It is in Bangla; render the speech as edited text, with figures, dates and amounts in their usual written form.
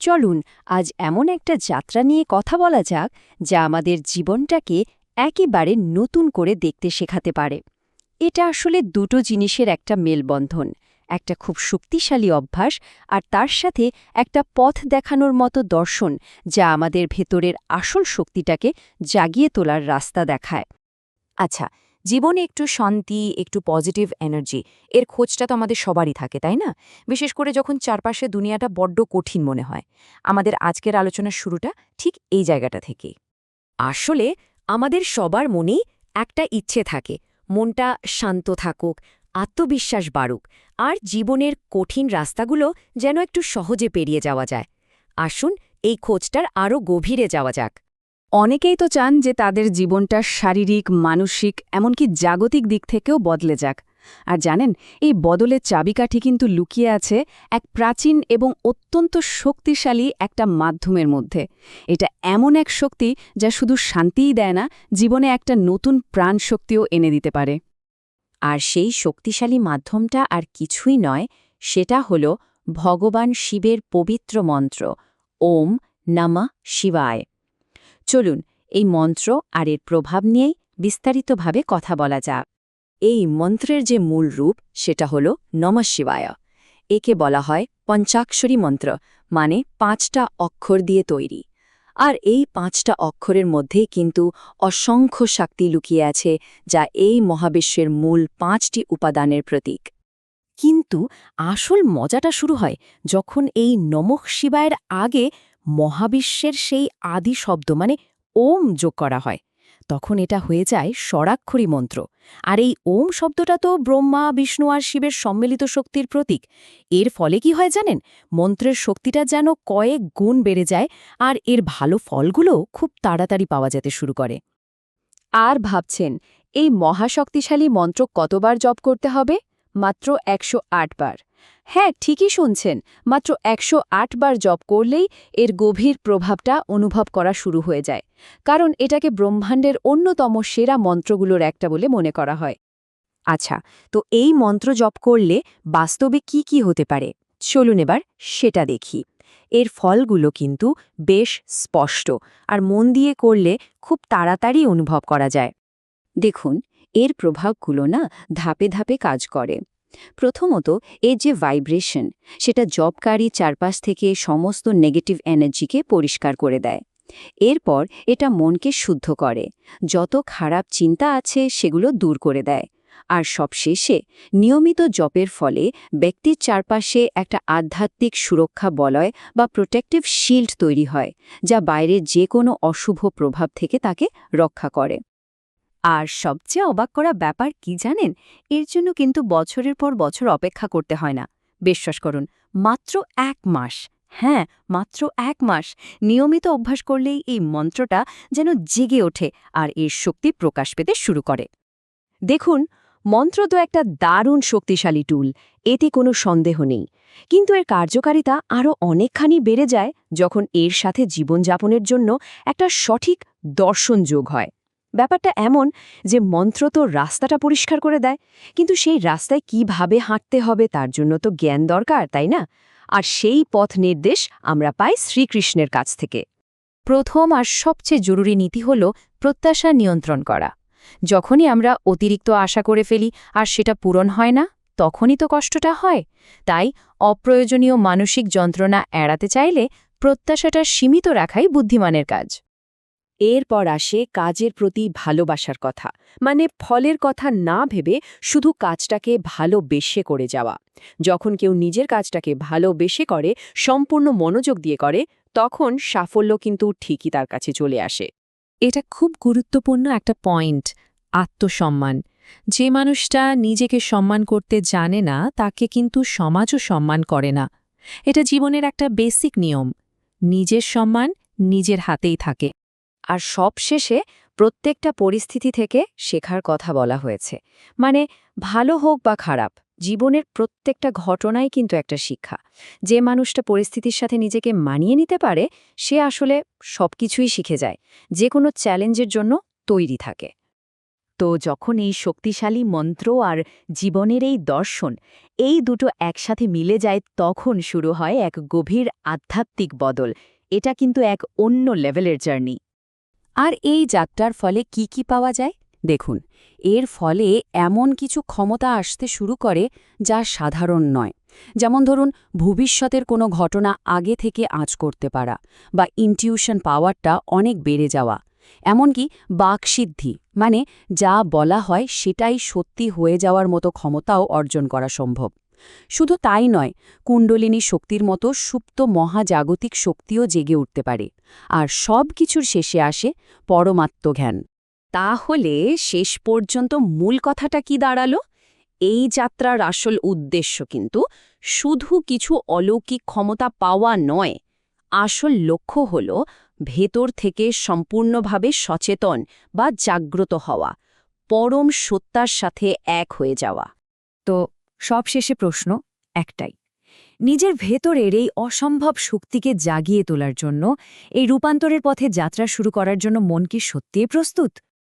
চলুন আজ এমন একটা যাত্রা নিয়ে কথা বলা যাক যা আমাদের জীবনটাকে একেবারে নতুন করে দেখতে শেখাতে পারে। এটা আসলে দুটো জিনিসের একটা মেলবন্ধন, একটা খুব শক্তিশালী অভ্যাস আর তার সাথে একটা পথ দেখানোর মতো দর্শন যা আমাদের ভেতরের আসল শক্তিটাকে জাগিয়ে তোলার রাস্তা দেখায়। আচ্ছা, জীবনে একটু শান্তি, একটু পজিটিভ এনার্জি এর খোঁজটা তো আমাদের সবারই থাকে, তাই না? বিশেষ করে যখন চারপাশে দুনিয়াটা বড্ড কঠিন মনে হয়। আমাদের আজকের আলোচনার শুরুটা ঠিক এই জায়গাটা থেকেই। আসলে আমাদের সবার মনেই একটা ইচ্ছে থাকে, মনটা শান্ত থাকুক, আত্মবিশ্বাস বাড়ুক, আর জীবনের কঠিন রাস্তাগুলো যেন একটু সহজে পেরিয়ে যাওয়া যায়। আসুন এই খোঁজটার আরও গভীরে যাওয়া যাক। অনেকেই তো চান যে তাদের জীবনটা শারীরিক, মানসিক, এমনকি জাগতিক দিক থেকেও বদলে যাক। আর জানেন, এই বদলের চাবিকাঠি কিন্তু লুকিয়ে আছে এক প্রাচীন এবং অত্যন্ত শক্তিশালী একটা মাধ্যমের মধ্যে। এটা এমন এক শক্তি যা শুধু শান্তিই দেয় না, জীবনে একটা নতুন প্রাণশক্তিও এনে দিতে পারে। আর সেই শক্তিশালী মাধ্যমটা আর কিছুই নয়, সেটা হল ভগবান শিবের পবিত্র মন্ত্র ওম নমঃ শিবায়। চলুন এই মন্ত্র আর এর প্রভাব নিয়েই বিস্তারিতভাবে কথা বলা যাক। এই মন্ত্রের যে মূল রূপ সেটা হল নমঃ শিবায়। একে বলা হয় পঞ্চাক্ষরী মন্ত্র, মানে 5টা অক্ষর দিয়ে তৈরি। আর এই 5টা অক্ষরের মধ্যেই কিন্তু অসংখ্য শক্তি লুকিয়ে আছে, যা এই মহাবিশ্বের মূল 5টি উপাদানের প্রতীক। কিন্তু আসল মজাটা শুরু হয় যখন এই নমঃ শিবায়ের আগে মহাবিশ্বের সেই আদি শব্দ মানে ওম যোগ করা হয়। তখন এটা হয়ে যায় ষড়াক্ষরী মন্ত্র। আর এই ওম শব্দটা তো ব্রহ্মা, বিষ্ণু আর শিবের সম্মিলিত শক্তির প্রতীক। এর ফলে কি হয় জানেন, মন্ত্রের শক্তিটা যেন কয়েক গুণ বেড়ে যায়, আর এর ভালো ফলগুলো খুব তাড়াতাড়ি পাওয়া যেতে শুরু করে। আর ভাবছেন এই মহাশক্তিশালী মন্ত্র কতবার জপ করতে হবে? মাত্র 108 বার। হ্যাঁ, ঠিকই শুনছেন, মাত্র 108 বার জপ করলেই এর গভীর প্রভাবটা অনুভব করা শুরু হয়ে যায়, কারণ এটাকে ব্রহ্মাণ্ডের অন্যতম সেরা মন্ত্রগুলোর একটা বলে মনে করা হয়। আচ্ছা, তো এই মন্ত্র জপ করলে বাস্তবে কি কি হতে পারে? চলুন এবার সেটা দেখি। এর ফলগুলো কিন্তু বেশ স্পষ্ট, আর মন দিয়ে করলে খুব তাড়াতাড়ি অনুভব করা যায়। দেখুন, এর প্রভাবগুলো না ধাপে ধাপে কাজ করে। প্রথমত, এর যে ভাইব্রেশন, সেটা জপকারী চারপাশ থেকে সমস্ত নেগেটিভ এনার্জিকে পরিষ্কার করে দেয়। এরপর এটা মনকে শুদ্ধ করে, যত খারাপ চিন্তা আছে সেগুলো দূর করে দেয়। আর সবশেষে নিয়মিত জপের ফলে ব্যক্তির চারপাশে একটা আধ্যাত্মিক সুরক্ষা বলয় বা প্রোটেক্টিভ শিল্ড তৈরি হয়, যা বাইরের যে কোনো অশুভ প্রভাব থেকে তাকে রক্ষা করে। আর সবচেয়ে অবাক করা ব্যাপার কি জানেন, এর জন্য কিন্তু বছরের পর বছর অপেক্ষা করতে হয় না। বিশ্বাস করুন, মাত্র 1 মাস, হ্যাঁ মাত্র 1 মাস নিয়মিত অভ্যাস করলেই এই মন্ত্রটা যেন জেগে ওঠে আর এর শক্তি প্রকাশ পেতে শুরু করে। দেখুন, মন্ত্র তো একটা দারুণ শক্তিশালী টুল, এতে কোনো সন্দেহ নেই। কিন্তু এর কার্যকারিতা আরও অনেকখানি বেড়ে যায় যখন এর সাথে জীবনযাপনের জন্য একটা সঠিক দর্শন যোগ হয়। ব্যাপারটা এমন যে মন্ত্র তো রাস্তাটা পরিষ্কার করে দেয়, কিন্তু সেই রাস্তায় কিভাবে হাঁটতে হবে তার জন্য তো জ্ঞান দরকার, তাই না? আর সেই পথ নির্দেশ আমরা পাই শ্রীকৃষ্ণের কাছ থেকে। প্রথম আর সবচেয়ে জরুরি নীতি হল প্রত্যাশা নিয়ন্ত্রণ করা। যখনই আমরা অতিরিক্ত আশা করে ফেলি আর সেটা পূরণ হয় না, তখনই তো কষ্টটা হয়। তাই অপ্রয়োজনীয় মানসিক যন্ত্রণা এড়াতে চাইলে প্রত্যাশাটা সীমিত রাখাই বুদ্ধিমানের কাজ। এরপর আসে কাজের প্রতি ভালোবাসার কথা, মানে ফলের কথা না ভেবে শুধু কাজটাকে ভালোবেসে করে যাওয়া। যখন কেউ নিজের কাজটাকে ভালোবেসে করে, সম্পূর্ণ মনোযোগ দিয়ে করে, তখন সাফল্য কিন্তু ঠিকই তার কাছে চলে আসে। এটা খুব গুরুত্বপূর্ণ একটা পয়েন্ট, আত্মসম্মান। যে মানুষটা নিজেকে সম্মান করতে জানে না, তাকে কিন্তু সমাজও সম্মান করে না। এটা জীবনের একটা বেসিক নিয়ম। নিজের সম্মান নিজের হাতেই থাকে। আর সবশেষে প্রত্যেকটা পরিস্থিতি থেকে শেখার কথা বলা হয়েছে, মানে ভালো হোক বা খারাপ, জীবনের প্রত্যেকটা ঘটনাই কিন্তু একটা শিক্ষা। যে মানুষটা পরিস্থিতির সাথে নিজেকে মানিয়ে নিতে পারে, সে আসলে সবকিছুই শিখে যায়, যে কোনো চ্যালেঞ্জের জন্য তৈরি থাকে। তো যখন এই শক্তিশালী মন্ত্র আর জীবনের এই দর্শন এই দুটো একসাথে মিলে যায় তখন শুরু হয় এক গভীর আধ্যাত্মিক বদল। এটা কিন্তু এক অন্য লেভেলের জার্নি। আর এই যাত্রার ফলে কি কি পাওয়া যায় দেখুন, এর ফলে এমন কিছু ক্ষমতা আসতে শুরু করে যা সাধারণ নয়। যেমন ধরুন, ভবিষ্যতের কোনো ঘটনা আগে থেকে আঁচ করতে পারা বা ইনটিউশন পাওয়ারটা অনেক বেড়ে যাওয়া। এমনকি বাকসিদ্ধি, মানে যা বলা হয় সেটাই সত্যি হয়ে যাওয়ার মতো ক্ষমতাও অর্জন করা সম্ভব। শুধু তাই নয়, কুণ্ডলিনী শক্তির মতো সুপ্ত মহাজাগতিক শক্তিও জেগে উঠতে পারে। আর সব কিছুর শেষে আসে পরমাত্মজ্ঞান। তাহলে শেষ পর্যন্ত মূল কথাটা কি দাঁড়ালো? এই যাত্রার আসল উদ্দেশ্য কিন্তু শুধু কিছু অলৌকিক ক্ষমতা পাওয়া নয়। আসল লক্ষ্য হল ভেতর থেকে সম্পূর্ণভাবে সচেতন বা জাগ্রত হওয়া, পরম সত্তার সাথে এক হয়ে যাওয়া। তো সবশেষে প্রশ্ন একটাই, নিজের ভেতরের এই অসম্ভব শক্তিকে জাগিয়ে তোলার জন্য, এই রূপান্তরের পথে যাত্রা শুরু করার জন্য মন কি সত্যিই প্রস্তুত?